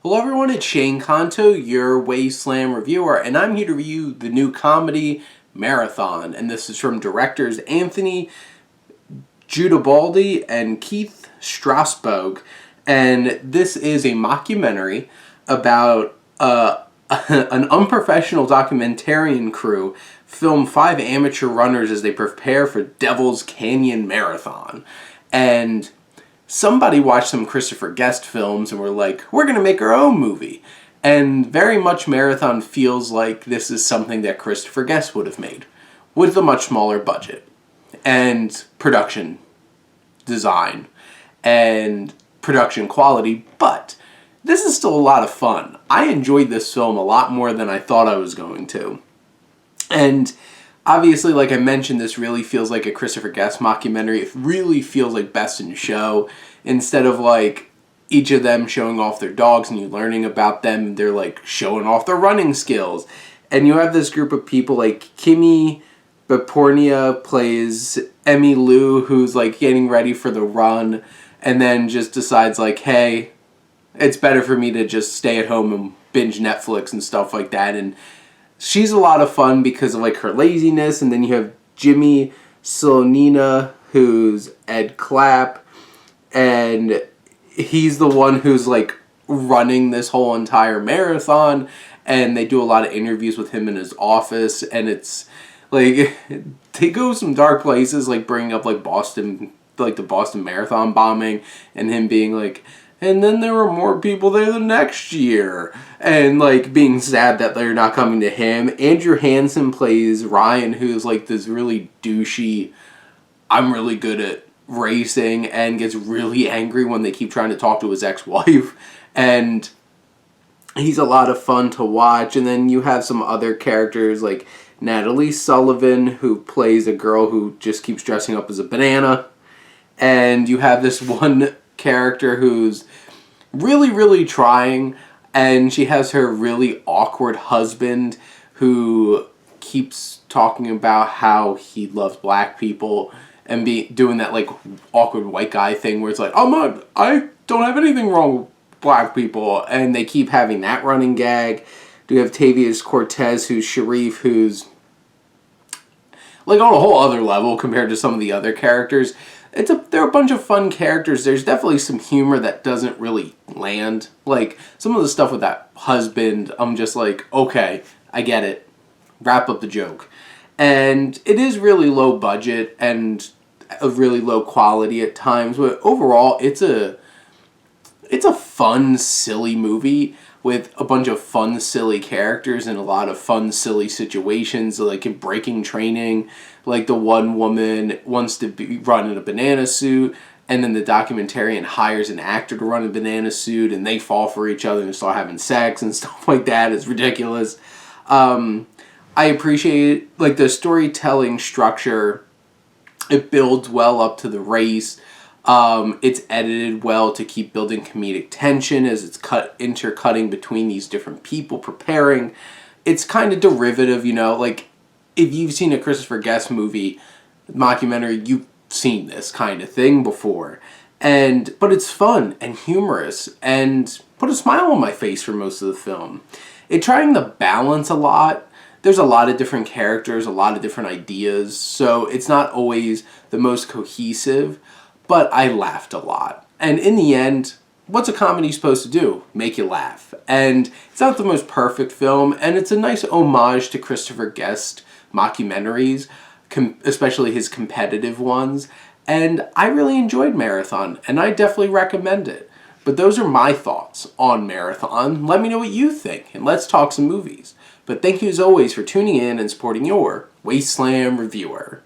Hello everyone, it's Shane Kanto, your Wasteland reviewer, and I'm here to review the new comedy Marathon. And this is from directors Anthony Giudibaldi and Keith Strasberg. And this is a mockumentary about an unprofessional documentarian crew film 5 amateur runners as they prepare for Devil's Canyon Marathon. And somebody watched some Christopher Guest films and were like, we're going to make our own movie. And very much Marathon feels like this is something that Christopher Guest would have made, with a much smaller budget, and production design, and production quality, but this is still a lot of fun. I enjoyed this film a lot more than I thought I was going to. And obviously, like I mentioned, this really feels like a Christopher Guest mockumentary. It really feels like Best in Show. Instead of like each of them showing off their dogs and you learning about them, they're like showing off their running skills. And you have this group of people like Kimi Bapornia plays Emmy Lou, who's like getting ready for the run and then just decides like, hey, it's better for me to just stay at home and binge Netflix and stuff like that. And she's a lot of fun because of like her laziness. And then you have Jimmy Solonina, who's Ed Clapp, and he's the one who's like running this whole entire marathon, and they do a lot of interviews with him in his office, and it's like they go some dark places, like bringing up like Boston, like the Boston Marathon bombing, and him being like, and then there were more people there the next year, and like being sad that they're not coming to him. Andrew Hansen plays Ryan, who's like this really douchey, I'm really good at racing, and gets really angry when they keep trying to talk to his ex-wife, and he's a lot of fun to watch. And then you have some other characters like Natalie Sullivan, who plays a girl who just keeps dressing up as a banana, and you have this one character who's really, really trying, and she has her really awkward husband who keeps talking about how he loves black people and doing that like awkward white guy thing where it's like, I don't have anything wrong with black people, and they keep having that running gag. We have Tavius Cortez, who's Sharif, who's like on a whole other level compared to some of the other characters. They're a bunch of fun characters. There's definitely some humor that doesn't really land. Like, some of the stuff with that husband, I'm just like, okay, I get it. Wrap up the joke. And it is really low budget and a really low quality at times, but overall, it's a fun, silly movie with a bunch of fun, silly characters and a lot of fun, silly situations, like in Breaking Training. Like the one woman wants to run in a banana suit, and then the documentarian hires an actor to run a banana suit, and they fall for each other and start having sex and stuff like that. It's ridiculous. I appreciate like the storytelling structure. It builds well up to the race. It's edited well to keep building comedic tension as it's intercutting between these different people preparing. It's kind of derivative, you know, like if you've seen a Christopher Guest movie, mockumentary, you've seen this kind of thing before. But it's fun and humorous and put a smile on my face for most of the film. It's trying to balance a lot. There's a lot of different characters, a lot of different ideas, so it's not always the most cohesive, but I laughed a lot. And in the end, what's a comedy supposed to do? Make you laugh. And it's not the most perfect film, and it's a nice homage to Christopher Guest mockumentaries, especially his competitive ones. And I really enjoyed Marathon, and I definitely recommend it. But those are my thoughts on Marathon. Let me know what you think, and let's talk some movies. But thank you as always for tuning in and supporting your Wasteland reviewer.